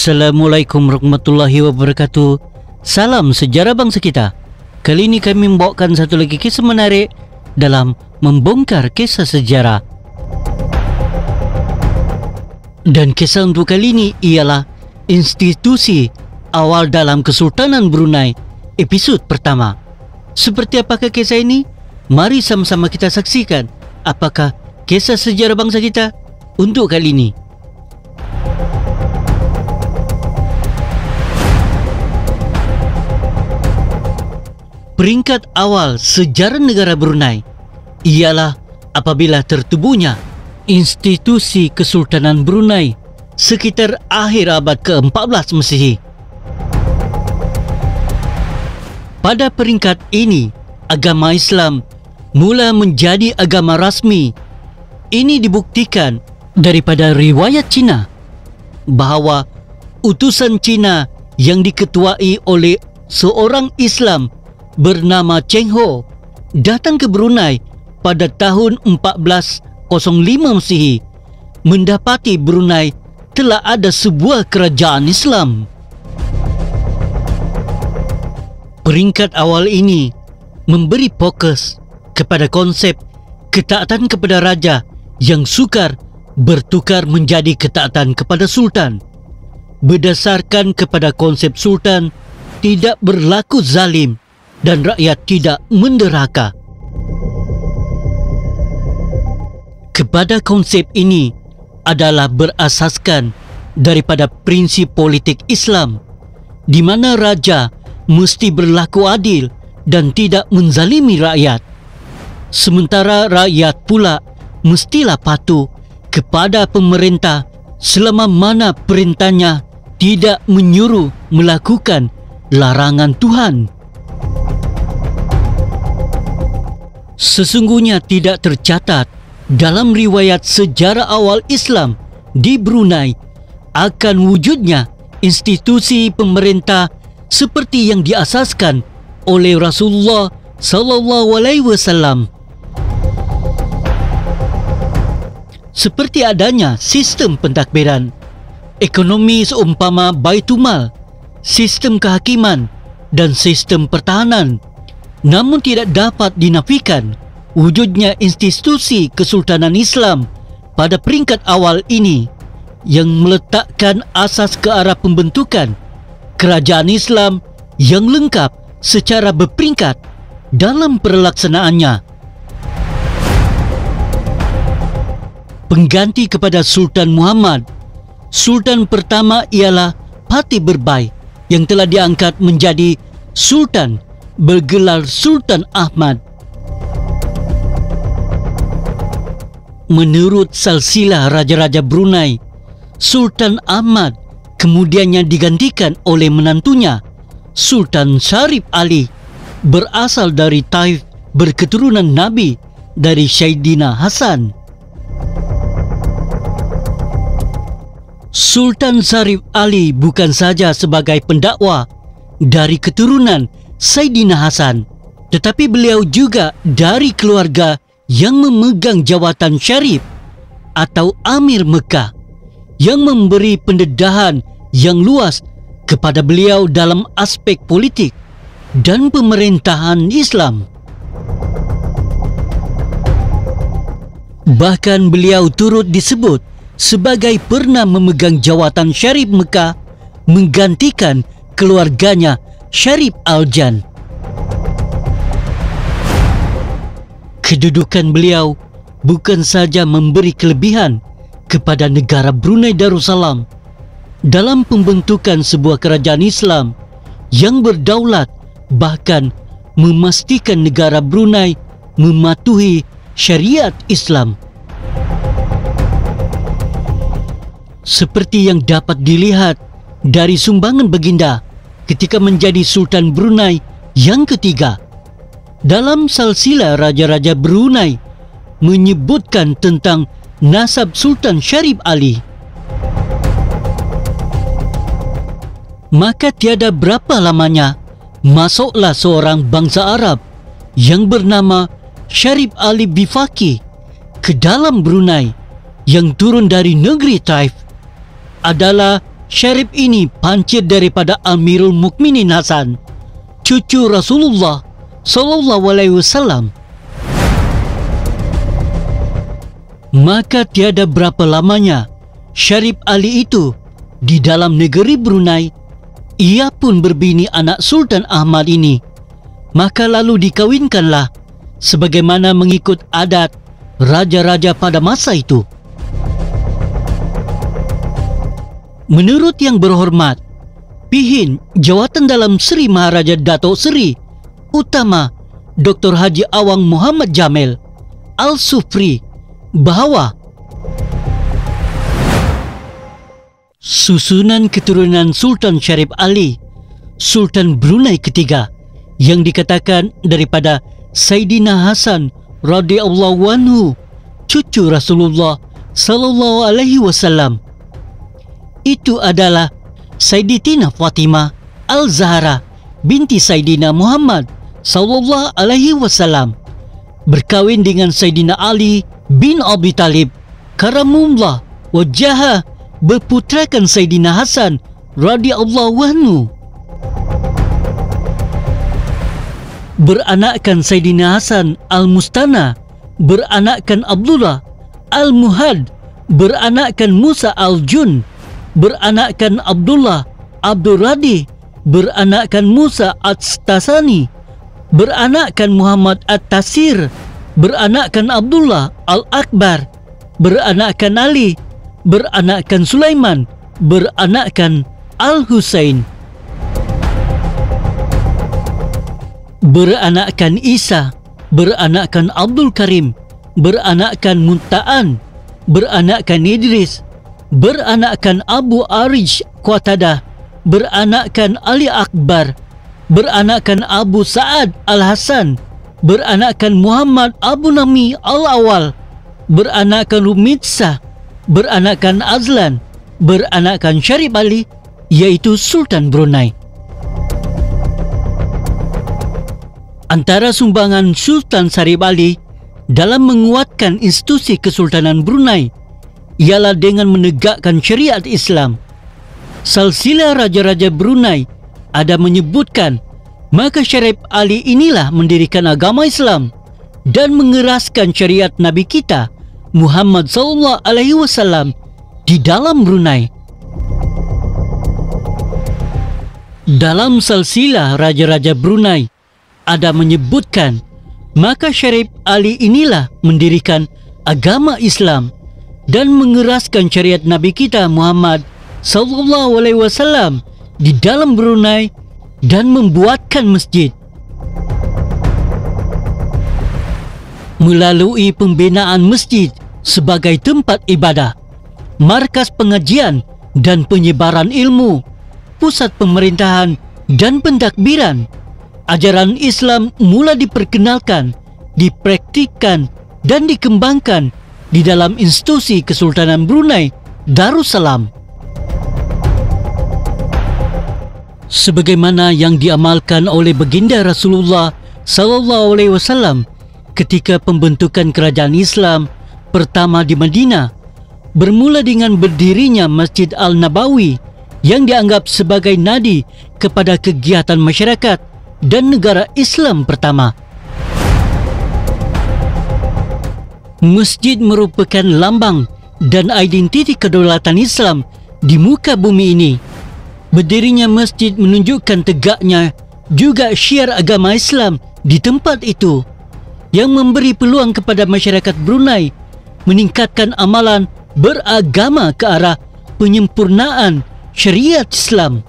Assalamualaikum warahmatullahi wabarakatuh. Salam sejarah bangsa kita. Kali ini kami membawakan satu lagi kisah menarik dalam membongkar kisah sejarah. Dan kisah untuk kali ini ialah institusi awal dalam Kesultanan Brunei, episod pertama. Seperti apakah kisah ini? Mari sama-sama kita saksikan apakah kisah sejarah bangsa kita untuk kali ini. Peringkat awal sejarah negara Brunei ialah apabila tertubuhnya institusi Kesultanan Brunei sekitar akhir abad ke-14 Masehi. Pada peringkat ini, agama Islam mula menjadi agama rasmi. Ini dibuktikan daripada riwayat Cina bahawa utusan Cina yang diketuai oleh seorang Islam bernama Cheng Ho datang ke Brunei pada tahun 1405 Masehi, mendapati Brunei telah ada sebuah kerajaan Islam. Peringkat awal ini memberi fokus kepada konsep ketaatan kepada raja yang sukar bertukar menjadi ketaatan kepada sultan, berdasarkan kepada konsep sultan tidak berlaku zalim dan rakyat tidak menderhaka. Kepada konsep ini adalah berasaskan daripada prinsip politik Islam, di mana raja mesti berlaku adil dan tidak menzalimi rakyat, sementara rakyat pula mestilah patuh kepada pemerintah selama mana perintahnya tidak menyuruh melakukan larangan Tuhan. Sesungguhnya tidak tercatat dalam riwayat sejarah awal Islam di Brunei akan wujudnya institusi pemerintah seperti yang diasaskan oleh Rasulullah sallallahu alaihi wasallam. Seperti adanya sistem pentadbiran, ekonomi seumpama Baitumal, sistem kehakiman dan sistem pertahanan. Namun tidak dapat dinafikan wujudnya institusi Kesultanan Islam pada peringkat awal ini yang meletakkan asas ke arah pembentukan kerajaan Islam yang lengkap secara berperingkat dalam perlaksanaannya. Pengganti kepada Sultan Muhammad, Sultan pertama ialah Patih Berbai yang telah diangkat menjadi Sultan bergelar Sultan Ahmad. Menurut silsilah raja-raja Brunei, Sultan Ahmad kemudiannya digantikan oleh menantunya, Sultan Syarif Ali, berasal dari Taif, berketurunan Nabi dari Sayyidina Hasan. Sultan Syarif Ali bukan saja sebagai pendakwa dari keturunan Sayyidina Hasan, tetapi beliau juga dari keluarga yang memegang jawatan syarif atau Amir Mekah, yang memberi pendedahan yang luas kepada beliau dalam aspek politik dan pemerintahan Islam. Bahkan beliau turut disebut sebagai pernah memegang jawatan syarif Mekah menggantikan keluarganya Syarif Al-Jan. Kedudukan beliau bukan saja memberi kelebihan kepada negara Brunei Darussalam dalam pembentukan sebuah kerajaan Islam yang berdaulat, bahkan memastikan negara Brunei mematuhi syariat Islam. Seperti yang dapat dilihat dari sumbangan baginda ketika menjadi Sultan Brunei yang ketiga. Dalam silsilah raja-raja Brunei menyebutkan tentang nasab Sultan Syarif Ali. Maka tiada berapa lamanya masuklah seorang bangsa Arab yang bernama Syarif Ali Bifaki ke dalam Brunei, yang turun dari negeri Taif. Adalah Syarif ini pancit daripada Amirul Mukminin Hasan, cucu Rasulullah sallallahu alaihi wasallam. Maka tiada berapa lamanya Syarif Ali itu di dalam negeri Brunei, ia pun berbini anak Sultan Ahmad ini. Maka lalu dikawinkanlah sebagaimana mengikut adat raja-raja pada masa itu. Menurut yang berhormat, Pihin Jawatan Dalam Seri Maharaja Datuk Seri Utama Dr. Haji Awang Muhammad Jamil Al-Sufri bahawa susunan keturunan Sultan Syarif Ali, Sultan Brunei ketiga, yang dikatakan daripada Saidina Hasan radhiyallahu anhu, cucu Rasulullah sallallahu alaihi wasallam, itu adalah Sayyidatina Fatimah Al-Zahra binti Saidina Muhammad sallallahu alaihi wasallam berkahwin dengan Saidina Ali bin Abi Talib karamullah wajhah, berputrakan Saidina Hasan radhiyallahu anhu, beranakkan Saidina Hasan Al-Mustana, beranakkan Abdullah Al-Muhad, beranakkan Musa Al-Jun, beranakkan Abdullah Abdul Radi, beranakkan Musa At-Tasani, beranakkan Muhammad At-Tasir, beranakkan Abdullah Al-Akbar, beranakkan Ali, beranakkan Sulaiman, beranakkan Al-Husain, beranakkan Isa, beranakkan Abdul Karim, beranakkan Munta'an, beranakkan Idris, beranakkan Abu Arish Qatadah, beranakkan Ali Akbar, beranakkan Abu Sa'ad Al-Hasan, beranakkan Muhammad Abu Nami Al-Awal, beranakkan Rumitsah, beranakkan Azlan, beranakkan Syarif Ali, iaitu Sultan Brunei. Antara sumbangan Sultan Syarif Ali dalam menguatkan institusi Kesultanan Brunei ialah dengan menegakkan syariat Islam. Silsilah Raja-Raja Brunei ada menyebutkan, maka Syarif Ali inilah mendirikan agama Islam dan mengeraskan syariat Nabi kita Muhammad sallallahu alaihi wasallam di dalam Brunei. Dalam silsilah Raja-Raja Brunei ada menyebutkan, maka Syarif Ali inilah mendirikan agama Islam dan mengeraskan syariat Nabi kita Muhammad sallallahu alaihi wasallam di dalam Brunei dan membuatkan masjid. Melalui pembinaan masjid sebagai tempat ibadah, markas pengajian dan penyebaran ilmu, pusat pemerintahan dan pentakbiran, ajaran Islam mula diperkenalkan, dipraktikkan dan dikembangkan di dalam institusi Kesultanan Brunei Darussalam. Sebagaimana yang diamalkan oleh baginda Rasulullah sallallahu alaihi wasallam ketika pembentukan kerajaan Islam pertama di Madinah, bermula dengan berdirinya Masjid Al-Nabawi yang dianggap sebagai nadi kepada kegiatan masyarakat dan negara Islam pertama. Masjid merupakan lambang dan identiti kedaulatan Islam di muka bumi ini. Berdirinya masjid menunjukkan tegaknya juga syiar agama Islam di tempat itu, yang memberi peluang kepada masyarakat Brunei meningkatkan amalan beragama ke arah penyempurnaan syariat Islam.